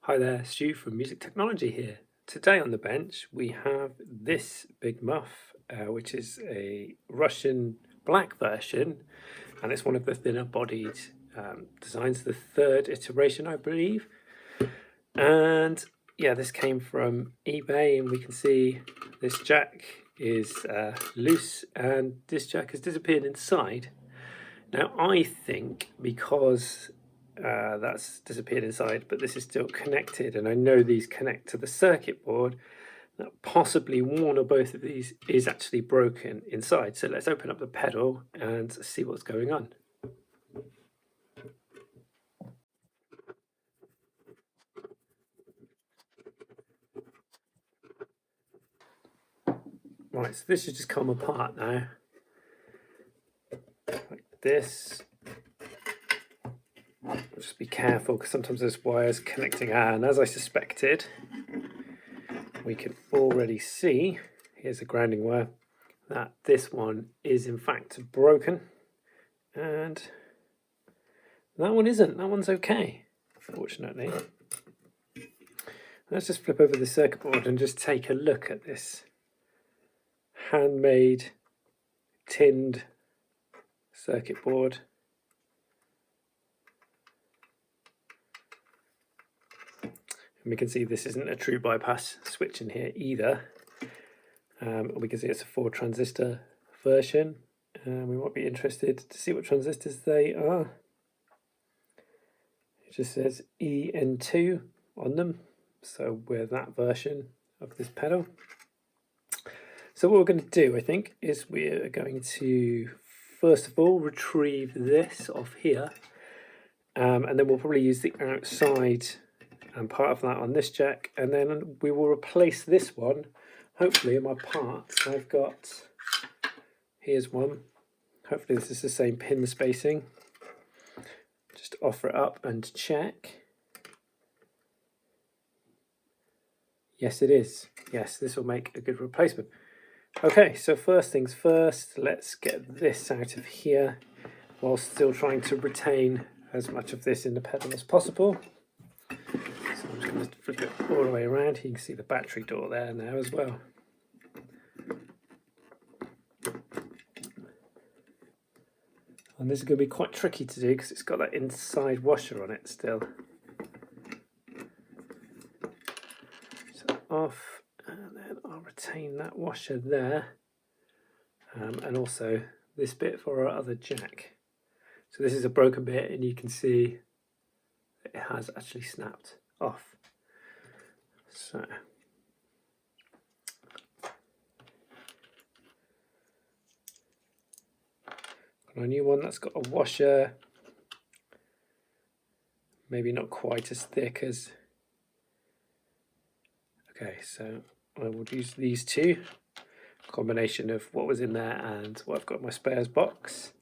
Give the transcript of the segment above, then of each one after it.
Hi there, Stu from Music Technology here. Today on the bench we have this big Muff, which is a Russian black version, and it's one of the thinner bodied designs, the third iteration I believe. And yeah, this came from eBay, and we can see this jack is loose and this jack has disappeared inside. Now I think because that's disappeared inside, but this is still connected, and I know these connect to the circuit board, that possibly one or both of these is actually broken inside. So let's open up the pedal and see what's going on. Right, so this should just come apart now, like this. Just be careful because sometimes there's wires connecting, and as I suspected, we can already see, here's a grounding wire, that this one is in fact broken, and that one isn't. That one's okay, fortunately. Let's just flip over the circuit board and just take a look at this handmade tinned circuit board. And we can see this isn't a true bypass switch in here either. We can see it's a 4-transistor version. We might be interested to see what transistors they are. It just says EN2 on them, so we're that version of this pedal. So what we're going to do, I think, is we're going to first of all retrieve this off here, and then we'll probably use the outside and part of that on this jack, and then we will replace this one. Hopefully in my parts I've got, here's one, hopefully this is the same pin spacing. Just offer it up and check. Yes it is. Yes, this will make a good replacement. Okay, so first things first, let's get this out of here while still trying to retain as much of this in the pedal as possible. So I'm just going to flip it all the way around. You can see the battery door there now as well. And this is going to be quite tricky to do because it's got that inside washer on it still. So off, and then I'll retain that washer there. And also this bit for our other jack. So this is a broken bit, and you can see it has actually snapped off. So got a new one that's got a washer, maybe not quite as thick as, okay, so I will use these two, combination of what was in there and what I've got in my spares box.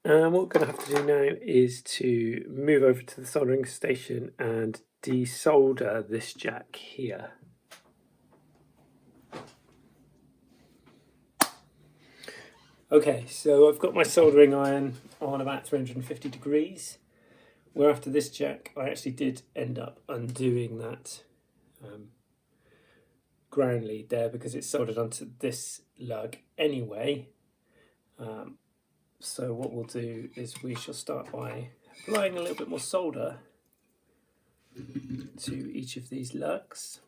And what we're going to have to do now is to move over to the soldering station and desolder this jack here. Okay, so I've got my soldering iron on about 350 degrees, where after this jack I actually did end up undoing that ground lead there because it's soldered onto this lug anyway. So what we'll do is we shall start by applying a little bit more solder to each of these lugs.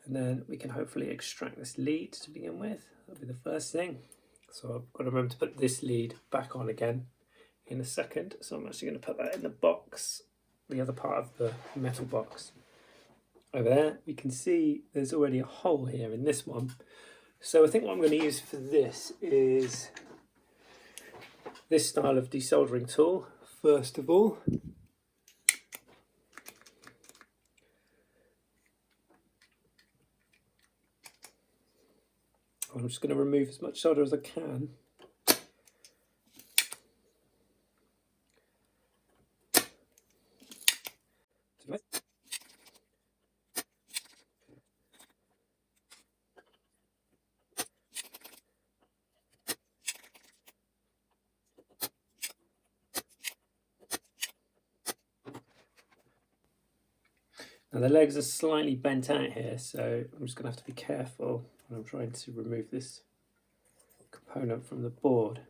And then we can hopefully extract this lead to begin with. That'll be the first thing. So I've got to remember to put this lead back on again in a second. So I'm actually going to put that in the box, the other part of the metal box. Over there, we can see there's already a hole here in this one. So I think what I'm going to use for this is this style of desoldering tool, first of all. I'm just going to remove as much solder as I can. Now the legs are slightly bent out here, so I'm just going to have to be careful when I'm trying to remove this component from the board.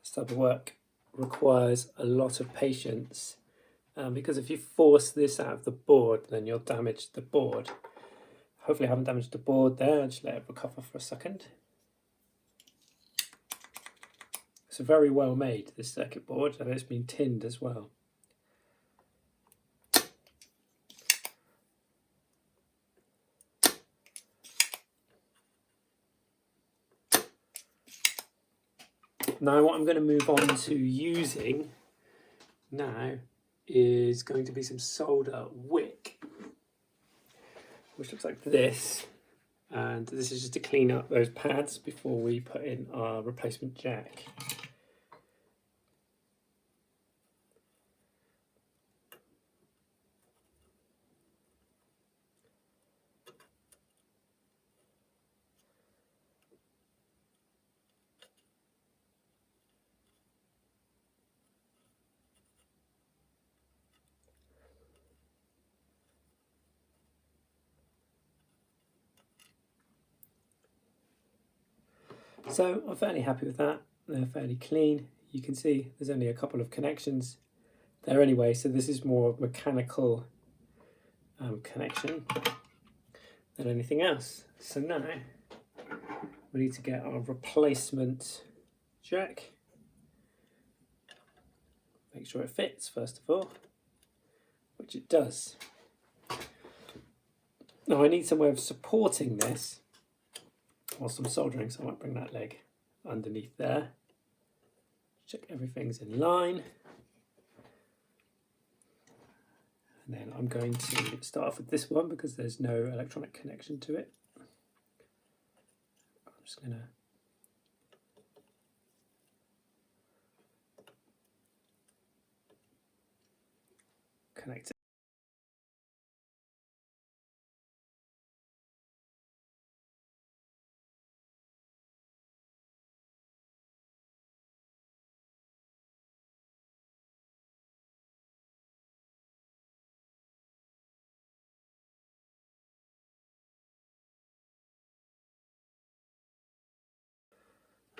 This type of work requires a lot of patience because if you force this out of the board, then you'll damage the board. Hopefully I haven't damaged the board there. I'll just let it recover for a second. It's very well made, this circuit board, and it's been tinned as well. Now what I'm going to move on to using now is going to be some solder wick, which looks like this. And this is just to clean up those pads before we put in our replacement jack. So I'm fairly happy with that. They're fairly clean. You can see there's only a couple of connections there anyway, so this is more mechanical connection than anything else. So now we need to get our replacement jack. Make sure it fits first of all, which it does. Now I need some way of supporting this whilst I'm soldering, so I might bring that leg underneath there. Check everything's in line. And then I'm going to start off with this one because there's no electronic connection to it. I'm just going to connect it.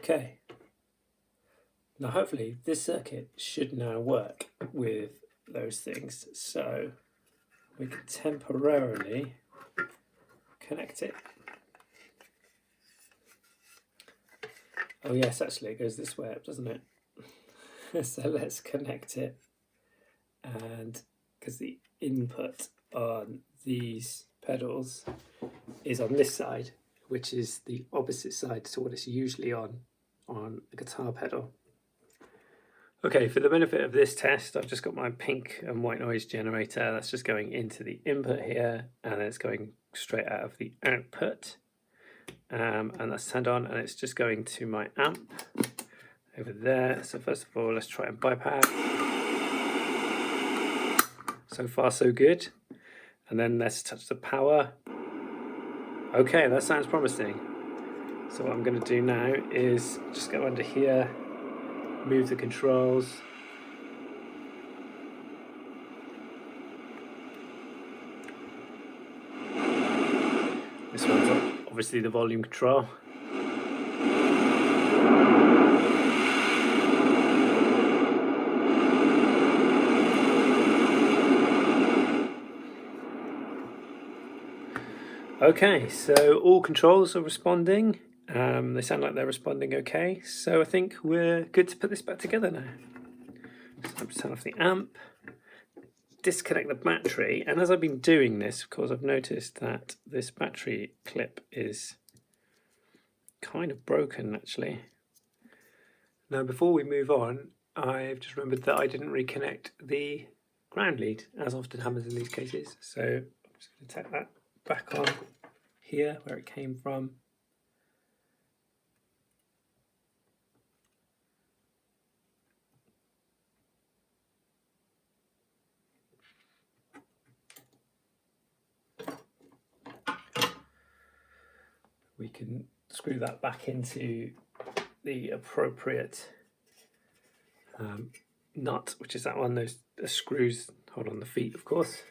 Okay, now hopefully this circuit should now work with those things, so we can temporarily connect it. Oh yes, actually it goes this way up, doesn't it? So let's connect it, and because the input on these pedals is on this side, which is the opposite side to what it's usually on a guitar pedal. Okay, for the benefit of this test, I've just got my pink and white noise generator. That's just going into the input here, and then it's going straight out of the output. And that's turned on, and it's just going to my amp over there. So first of all, let's try and bypass. So far, so good. And then let's touch the power. Okay, that sounds promising. So what I'm going to do now is just go under here, move the controls. This one's obviously the volume control. Okay, so all controls are responding. They sound like they're responding okay, so I think we're good to put this back together now. So I'm just turn off the amp, disconnect the battery, and as I've been doing this, of course, I've noticed that this battery clip is kind of broken actually. Now before we move on, I've just remembered that I didn't reconnect the ground lead, as often happens in these cases, so I'm just going to take that back on here where it came from. We can screw that back into the appropriate nut, which is that one. Those screws hold on the feet, of course.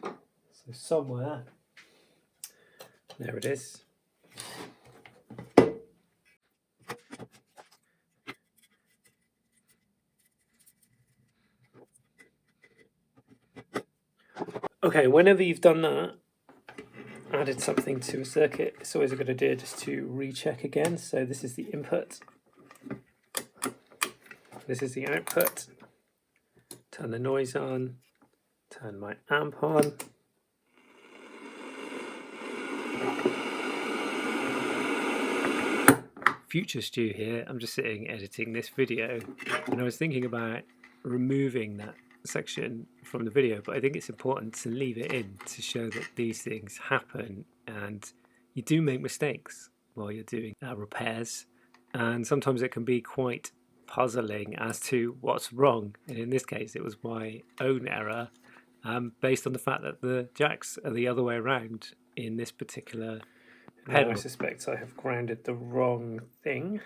So somewhere, there it is. Okay, whenever you've done that, added something to a circuit, it's always a good idea just to recheck again. So this is the input, this is the output. Turn the noise on, turn my amp on. Future Stu here, I'm just sitting editing this video, and I was thinking about removing that section from the video, but I think it's important to leave it in to show that these things happen and you do make mistakes while you're doing repairs, and sometimes it can be quite puzzling as to what's wrong, and in this case it was my own error based on the fact that the jacks are the other way around in this particular pedal. I suspect I have grounded the wrong thing.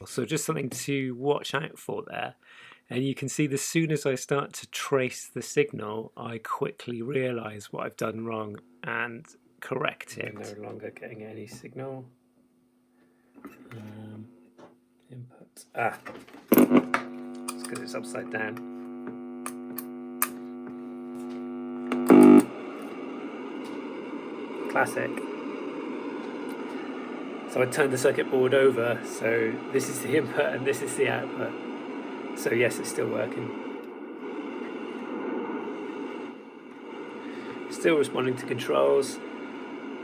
So just something to watch out for there. And you can see, as soon as I start to trace the signal, I quickly realise what I've done wrong and correct it. I'm no longer getting any signal. Input. It's because it's upside down. Classic. So I turned the circuit board over, so this is the input and this is the output. So yes, it's still working. Still responding to controls.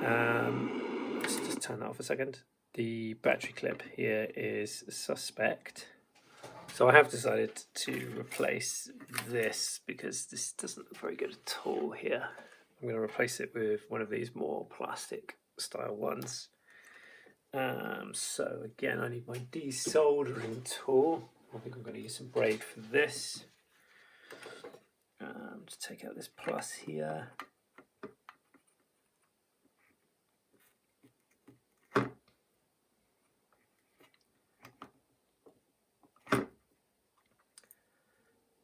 Let's just turn that off a second. The battery clip here is suspect. So I have decided to replace this because this doesn't look very good at all here. I'm going to replace it with one of these more plastic style ones. So again, I need my desoldering tool. I think I'm going to use some braid for this. Just take out this plus here.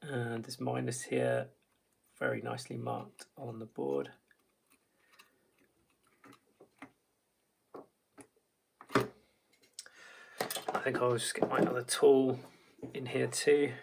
And this minus here, very nicely marked on the board. I think I'll just get my other tool in here too.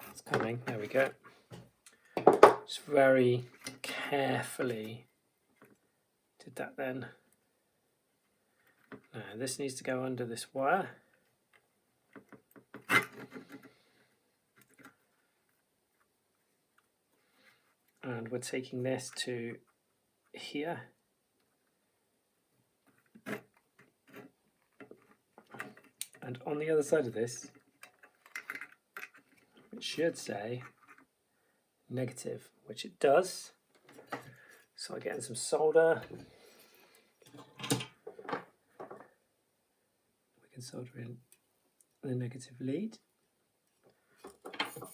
It's coming, there we go. Just very carefully did that then. Now this needs to go under this wire. And we're taking this to here. And on the other side of this, it should say negative, which it does. So I get in some solder. We can solder in the negative lead.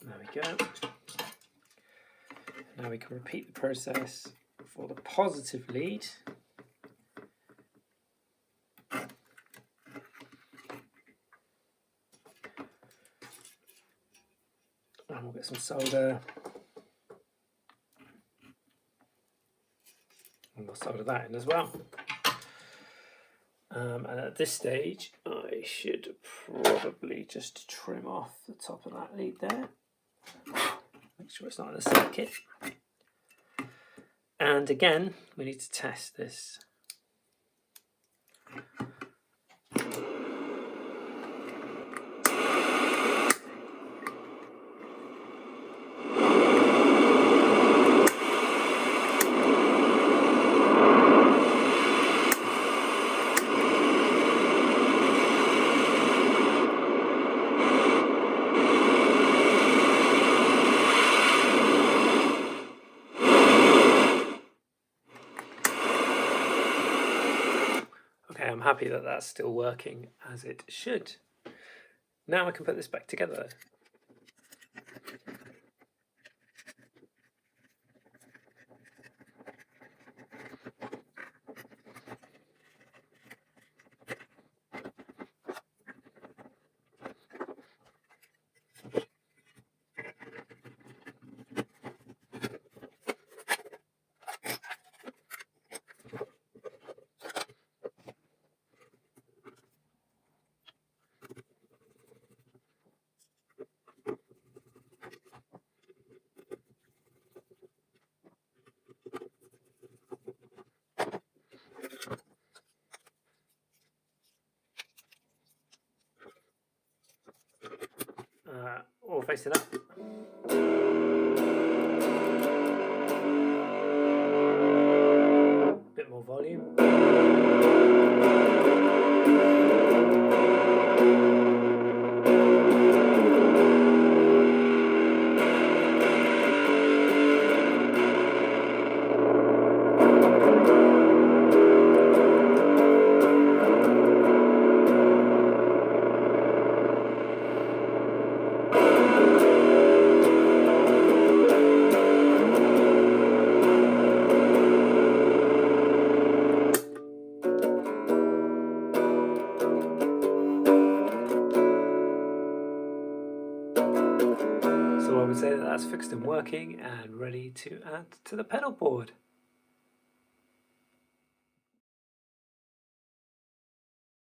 There we go. Now we can repeat the process for the positive lead. And we'll get some solder. And we'll solder that in as well. And at this stage, I should probably just trim off the top of that lead there. Make sure it's not in the circuit. And again, we need to test this. Okay, I'm happy that that's still working as it should. Now I can put this back together. All facing up. Bit more volume. So I would say that that's fixed and working and ready to add to the pedal board.